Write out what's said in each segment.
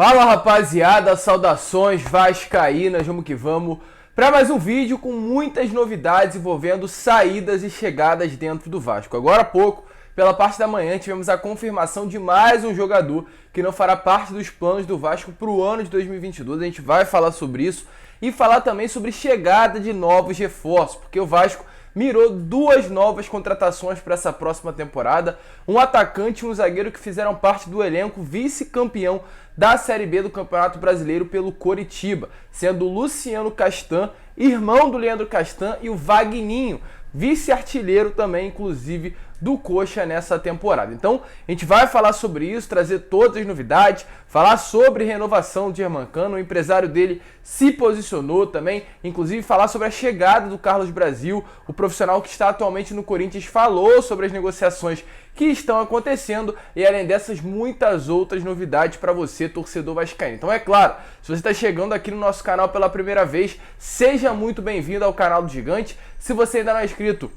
Fala rapaziada, saudações vascaínas, vamos que vamos para mais um vídeo com muitas novidades envolvendo saídas e chegadas dentro do Vasco. Agora há pouco, pela parte da manhã, tivemos a confirmação de mais um jogador que não fará parte dos planos do Vasco para o ano de 2022. A gente vai falar sobre isso e falar também sobre chegada de novos reforços, porque o Vasco mirou duas novas contratações para essa próxima temporada, um atacante e um zagueiro que fizeram parte do elenco vice-campeão da Série B do Campeonato Brasileiro pelo Coritiba, sendo o Luciano Castan, irmão do Leandro Castan, e o Vagninho, vice-artilheiro também, inclusive, do Coxa nessa temporada. Então, a gente vai falar sobre isso, trazer todas as novidades, falar sobre renovação do Germancano, o empresário dele se posicionou também, inclusive falar sobre a chegada do Carlos Brasil, o profissional que está atualmente no Corinthians, falou sobre as negociações que estão acontecendo e, além dessas, muitas outras novidades para você, torcedor vascaíno. Então, é claro, se você está chegando aqui no nosso canal pela primeira vez, seja muito bem-vindo ao canal do Gigante. Se você ainda não é inscrito,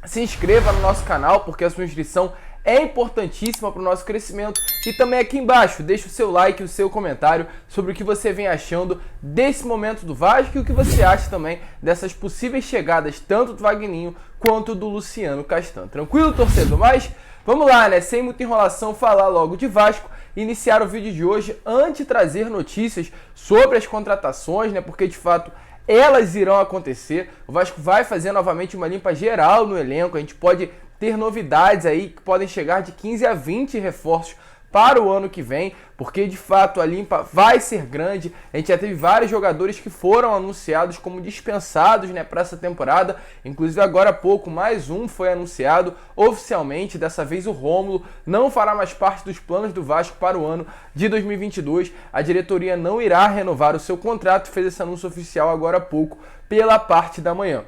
se inscreva no nosso canal, porque a sua inscrição é importantíssima para o nosso crescimento. E também aqui embaixo, deixa o seu like e o seu comentário sobre o que você vem achando desse momento do Vasco e o que você acha também dessas possíveis chegadas, tanto do Vagninho quanto do Luciano Castan. Tranquilo, torcedor? Mas vamos lá, né? Sem muita enrolação, falar logo de Vasco. Iniciar o vídeo de hoje antes de trazer notícias sobre as contratações, né? Porque de fato elas irão acontecer. O Vasco vai fazer novamente uma limpa geral no elenco. A gente pode ter novidades aí que podem chegar de 15 a 20 reforços para o ano que vem, porque de fato a limpa vai ser grande. A gente já teve vários jogadores que foram anunciados como dispensados, né, para essa temporada. Inclusive agora há pouco mais um foi anunciado oficialmente. Dessa vez o Rômulo não fará mais parte dos planos do Vasco para o ano de 2022. A diretoria não irá renovar o seu contrato, fez esse anúncio oficial agora há pouco pela parte da manhã.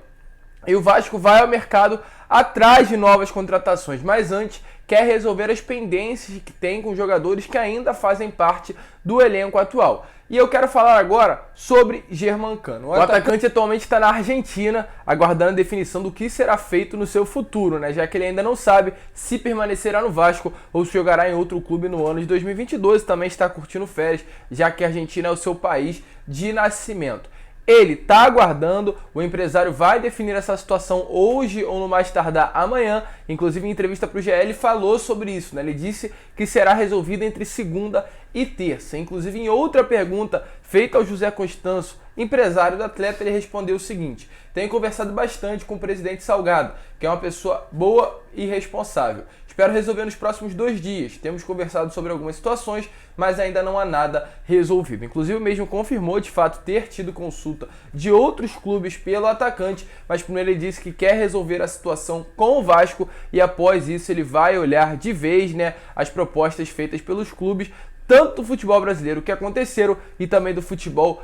E o Vasco vai ao mercado atrás de novas contratações, mas antes quer resolver as pendências que tem com jogadores que ainda fazem parte do elenco atual. E eu quero falar agora sobre Germancano. O atacante atualmente está na Argentina, aguardando a definição do que será feito no seu futuro, né? Já que ele ainda não sabe se permanecerá no Vasco ou se jogará em outro clube no ano de 2022. Também está curtindo férias, já que a Argentina é o seu país de nascimento. Ele está aguardando, o empresário vai definir essa situação hoje ou no mais tardar amanhã. Inclusive em entrevista para o GE ele falou sobre isso, né? Ele disse que será resolvido entre segunda e terça. Inclusive em outra pergunta feita ao José Constanço, empresário do atleta, ele respondeu o seguinte: tenho conversado bastante com o presidente Salgado, que é uma pessoa boa e responsável. Espero resolver nos próximos 2 dias. Temos conversado sobre algumas situações, mas ainda não há nada resolvido. Inclusive, o mesmo confirmou, de fato, ter tido consulta de outros clubes pelo atacante, mas primeiro ele disse que quer resolver a situação com o Vasco e após isso ele vai olhar de vez, né, as propostas feitas pelos clubes, tanto do futebol brasileiro que aconteceram e também do futebol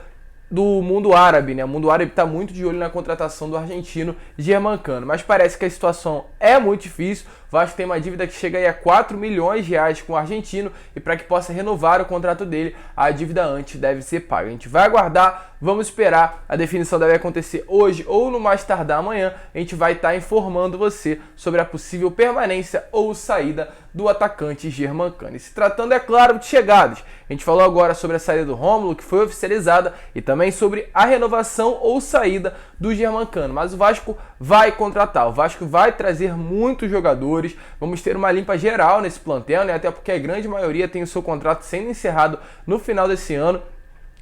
do mundo árabe, né? O mundo árabe está muito de olho na contratação do argentino Germancano, mas parece que a situação é muito difícil. O Vasco tem uma dívida que chega aí a 4 milhões de reais com o argentino e para que possa renovar o contrato dele, a dívida antes deve ser paga. A gente vai aguardar, vamos esperar, a definição deve acontecer hoje ou no mais tardar amanhã. A gente vai estar informando você sobre a possível permanência ou saída do atacante Germancano. E se tratando, é claro, de chegadas, a gente falou agora sobre a saída do Rômulo, que foi oficializada, e também sobre a renovação ou saída do Germancano. Mas o Vasco vai contratar, o Vasco vai trazer muitos jogadores, vamos ter uma limpa geral nesse plantel, né? Até porque a grande maioria tem o seu contrato sendo encerrado no final desse ano.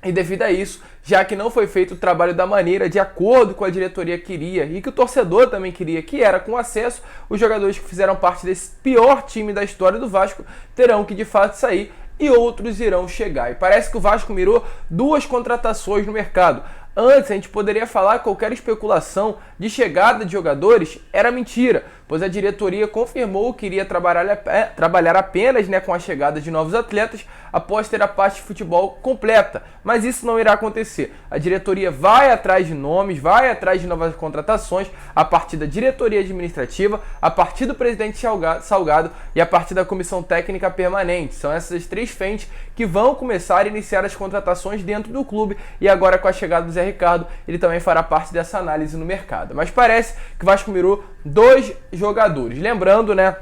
E devido a isso, já que não foi feito o trabalho da maneira de acordo com a diretoria queria e que o torcedor também queria, que era com acesso, os jogadores que fizeram parte desse pior time da história do Vasco terão que de fato sair e outros irão chegar. E parece que o Vasco mirou duas contratações no mercado. Antes a gente poderia falar que qualquer especulação de chegada de jogadores era mentira, pois a diretoria confirmou que iria trabalhar apenas, né, com a chegada de novos atletas após ter a parte de futebol completa. Mas isso não irá acontecer. A diretoria vai atrás de nomes, vai atrás de novas contratações, a partir da diretoria administrativa, a partir do presidente Salgado e a partir da comissão técnica permanente. São essas 3 frentes que vão começar a iniciar as contratações dentro do clube, e agora com a chegada do Zé Ricardo, ele também fará parte dessa análise no mercado. Mas parece que o Vasco mirou 2 jogadores. Lembrando, né,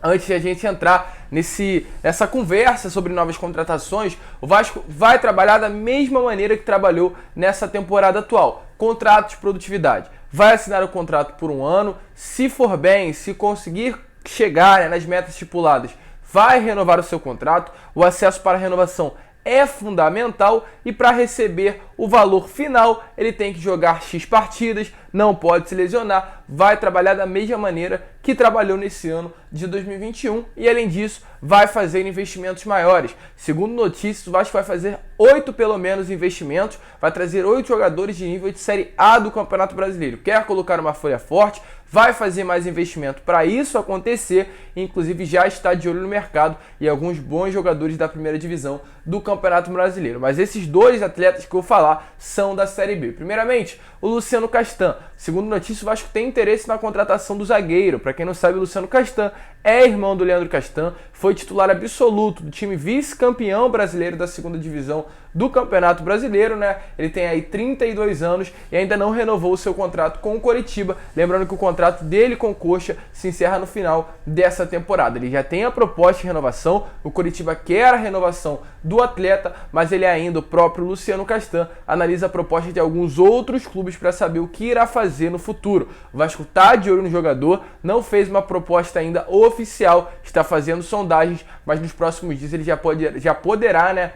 Antes de a gente entrar nessa conversa sobre novas contratações, o Vasco vai trabalhar da mesma maneira que trabalhou nessa temporada atual. Contrato de produtividade. Vai assinar o contrato por 1 ano. Se for bem, se conseguir chegar nas metas estipuladas, vai renovar o seu contrato. O acesso para a renovação é fundamental e para receber o valor final ele tem que jogar X partidas, não pode se lesionar, vai trabalhar da mesma maneira que trabalhou nesse ano de 2021 e além disso vai fazer investimentos maiores. Segundo notícias, o Vasco vai fazer 8 pelo menos investimentos, vai trazer 8 jogadores de nível de Série A do Campeonato Brasileiro. Quer colocar uma folha forte, vai fazer mais investimento para isso acontecer, inclusive já está de olho no mercado e alguns bons jogadores da primeira divisão do Campeonato Brasileiro. Mas esses 2 atletas que eu vou falar são da Série B. Primeiramente, o Luciano Castan. Segundo notícia, o Vasco tem interesse na contratação do zagueiro. Para quem não sabe, o Luciano Castan é irmão do Leandro Castan, foi titular absoluto do time vice-campeão brasileiro da segunda divisão do Campeonato Brasileiro, né? Ele tem aí 32 anos e ainda não renovou o seu contrato com o Coritiba. Lembrando que o contrato dele com o Coxa se encerra no final dessa temporada. Ele já tem a proposta de renovação, o Coritiba quer a renovação do atleta, mas ele ainda, o próprio Luciano Castan, analisa a proposta de alguns outros clubes para saber o que irá fazer no futuro. O Vasco está de olho no jogador, não fez uma proposta ainda oficial, está fazendo sondagens, mas nos próximos dias ele já poderá, né,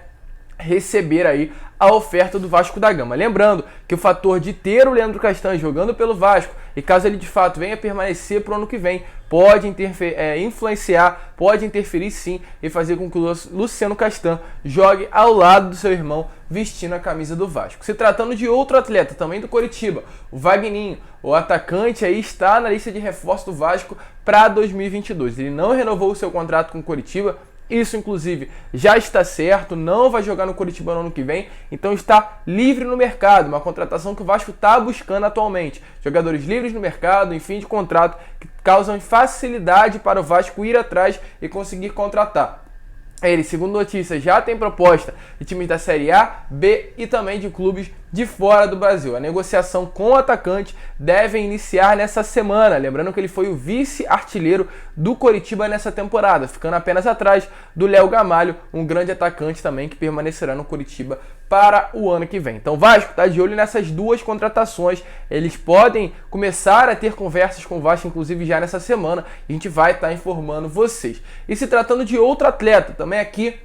receber aí a oferta do Vasco da Gama. Lembrando que o fator de ter o Leandro Castan jogando pelo Vasco, e caso ele de fato venha permanecer para o ano que vem, pode influenciar, pode interferir sim e fazer com que o Luciano Castan jogue ao lado do seu irmão vestindo a camisa do Vasco. Se tratando de outro atleta, também do Coritiba, o Wagninho, o atacante aí está na lista de reforço do Vasco para 2022. Ele não renovou o seu contrato com o Coritiba. Isso, inclusive, já está certo, não vai jogar no Coritiba no ano que vem, então está livre no mercado, uma contratação que o Vasco está buscando atualmente. Jogadores livres no mercado, em fim de contrato, que causam facilidade para o Vasco ir atrás e conseguir contratar. Ele, segundo notícias, já tem proposta de times da Série A, B e também de clubes de fora do Brasil. A negociação com o atacante deve iniciar nessa semana. Lembrando que ele foi o vice-artilheiro do Coritiba nessa temporada, ficando apenas atrás do Léo Gamalho, um grande atacante também que permanecerá no Coritiba para o ano que vem. Então o Vasco está de olho nessas 2 contratações. Eles podem começar a ter conversas com o Vasco, inclusive já nessa semana. E a gente vai estar informando vocês. E se tratando de outro atleta, também aqui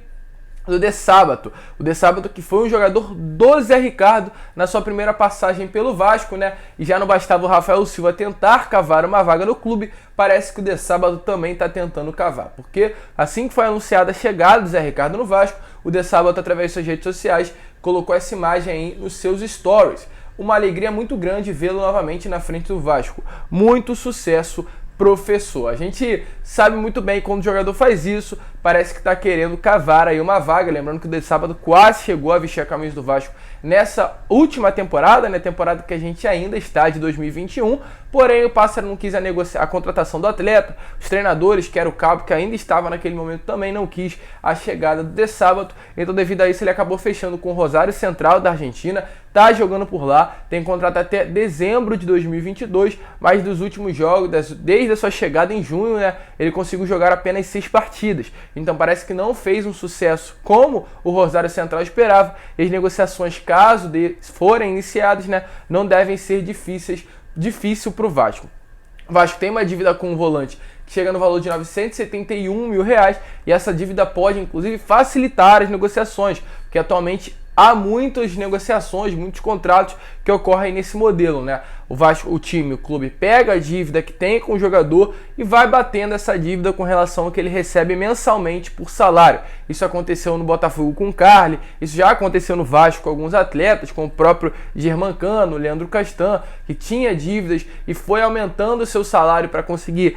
do De Sábato. O De Sábato que foi um jogador do Zé Ricardo na sua primeira passagem pelo Vasco, né? E já não bastava o Rafael Silva tentar cavar uma vaga no clube, parece que o De Sábato também está tentando cavar. Porque assim que foi anunciada a chegada do Zé Ricardo no Vasco, o De Sábato, através de suas redes sociais, colocou essa imagem aí nos seus stories. Uma alegria muito grande vê-lo novamente na frente do Vasco. Muito sucesso, professor. A gente sabe muito bem quando o jogador faz isso, parece que está querendo cavar aí uma vaga. Lembrando que o De Sábado quase chegou a vestir a camisa do Vasco nessa última temporada, né? Temporada que a gente ainda está de 2021, porém o Pássaro não quis negociar a contratação do atleta. Os treinadores, que era o Cabo, que ainda estava naquele momento, também não quis a chegada do De Sábado. Então, devido a isso, ele acabou fechando com o Rosário Central da Argentina, tá jogando por lá, tem contrato até dezembro de 2022, mas dos últimos jogos, desde a sua chegada em junho, né, ele conseguiu jogar apenas 6 partidas. Então parece que não fez um sucesso como o Rosário Central esperava. E as negociações, caso forem iniciadas, né, não devem ser difícil para o Vasco. O Vasco tem uma dívida com o volante que chega no valor de R$971 mil, e essa dívida pode, inclusive, facilitar as negociações, porque atualmente há muitas negociações, muitos contratos que ocorrem nesse modelo, né? O Vasco, o clube pega a dívida que tem com o jogador e vai batendo essa dívida com relação ao que ele recebe mensalmente por salário. Isso aconteceu no Botafogo com o Carly, isso já aconteceu no Vasco com alguns atletas, como o próprio Germancano, o Leandro Castan, que tinha dívidas e foi aumentando o seu salário para conseguir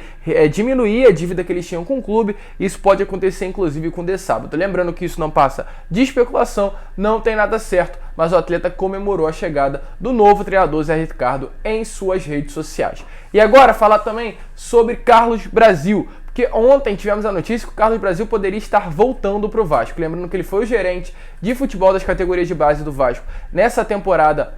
diminuir a dívida que eles tinham com o clube. Isso pode acontecer inclusive com o De Sábado. Lembrando que isso não passa de especulação, não tem nada certo, mas o atleta comemorou a chegada do novo treinador Zé Ricardo em suas redes sociais. E agora falar também sobre Carlos Brasil, porque ontem tivemos a notícia que o Carlos Brasil poderia estar voltando para o Vasco. Lembrando que ele foi o gerente de futebol das categorias de base do Vasco nessa temporada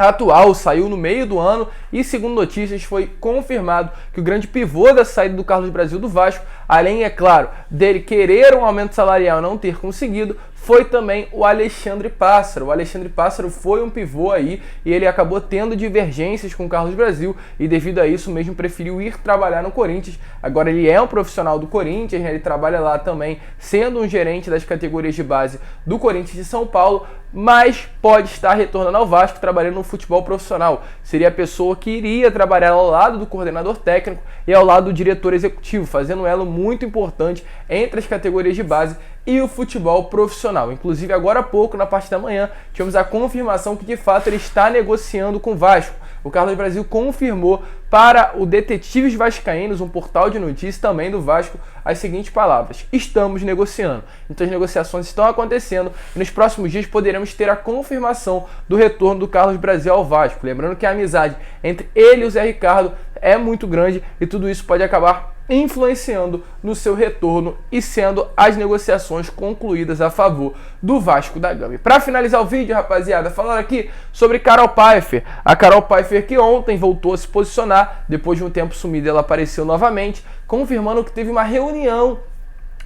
atual saiu no meio do ano e, segundo notícias, foi confirmado que o grande pivô da saída do Carlos Brasil do Vasco, além, é claro, dele querer um aumento salarial e não ter conseguido, foi também o Alexandre Pássaro. O Alexandre Pássaro foi um pivô aí e ele acabou tendo divergências com o Carlos Brasil e, devido a isso mesmo, preferiu ir trabalhar no Corinthians. Agora ele é um profissional do Corinthians, né? Ele trabalha lá também sendo um gerente das categorias de base do Corinthians de São Paulo, mas pode estar retornando ao Vasco trabalhando no futebol profissional. Seria a pessoa que iria trabalhar ao lado do coordenador técnico e ao lado do diretor executivo, fazendo um elo muito importante entre as categorias de base e o futebol profissional. Inclusive, agora há pouco, na parte da manhã, tivemos a confirmação que de fato ele está negociando com o Vasco. O Carlos Brasil confirmou para o Detetives Vascaínos, um portal de notícias também do Vasco, as seguintes palavras: estamos negociando. Então as negociações estão acontecendo e nos próximos dias poderemos ter a confirmação do retorno do Carlos Brasil ao Vasco. Lembrando que a amizade entre ele e o Zé Ricardo é muito grande e tudo isso pode acabar influenciando no seu retorno e sendo as negociações concluídas a favor do Vasco da Gama. Para finalizar o vídeo, rapaziada, falando aqui sobre Carol Pfeiffer. A Carol Pfeiffer, que ontem voltou a se posicionar, depois de um tempo sumida ela apareceu novamente, confirmando que teve uma reunião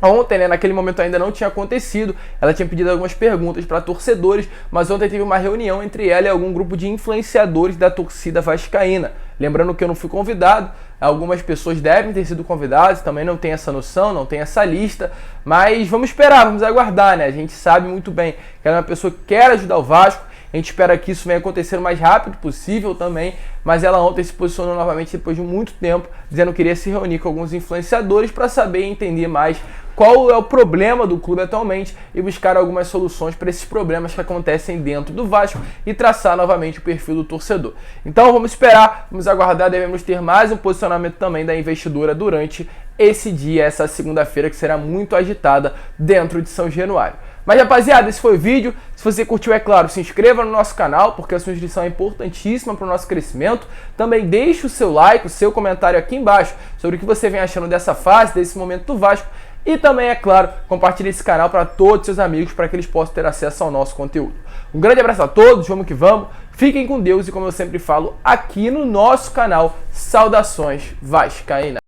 ontem, né, naquele momento ainda não tinha acontecido. Ela tinha pedido algumas perguntas para torcedores, mas ontem teve uma reunião entre ela e algum grupo de influenciadores da torcida vascaína. Lembrando que eu não fui convidado, algumas pessoas devem ter sido convidadas, também não tem essa noção, não tem essa lista, mas vamos esperar, vamos aguardar, né? A gente sabe muito bem que ela é uma pessoa que quer ajudar o Vasco, a gente espera que isso venha acontecer o mais rápido possível também, mas ela ontem se posicionou novamente depois de muito tempo, dizendo que queria se reunir com alguns influenciadores para saber e entender mais qual é o problema do clube atualmente e buscar algumas soluções para esses problemas que acontecem dentro do Vasco e traçar novamente o perfil do torcedor. Então vamos esperar, vamos aguardar, devemos ter mais um posicionamento também da investidora durante esse dia, essa segunda-feira que será muito agitada dentro de São Januário. Mas, rapaziada, esse foi o vídeo. Se você curtiu, é claro, se inscreva no nosso canal, porque a sua inscrição é importantíssima para o nosso crescimento. Também deixe o seu like, o seu comentário aqui embaixo sobre o que você vem achando dessa fase, desse momento do Vasco. E também, é claro, compartilhe esse canal para todos os seus amigos, para que eles possam ter acesso ao nosso conteúdo. Um grande abraço a todos, vamos que vamos. Fiquem com Deus e, como eu sempre falo, aqui no nosso canal, saudações vascaínas.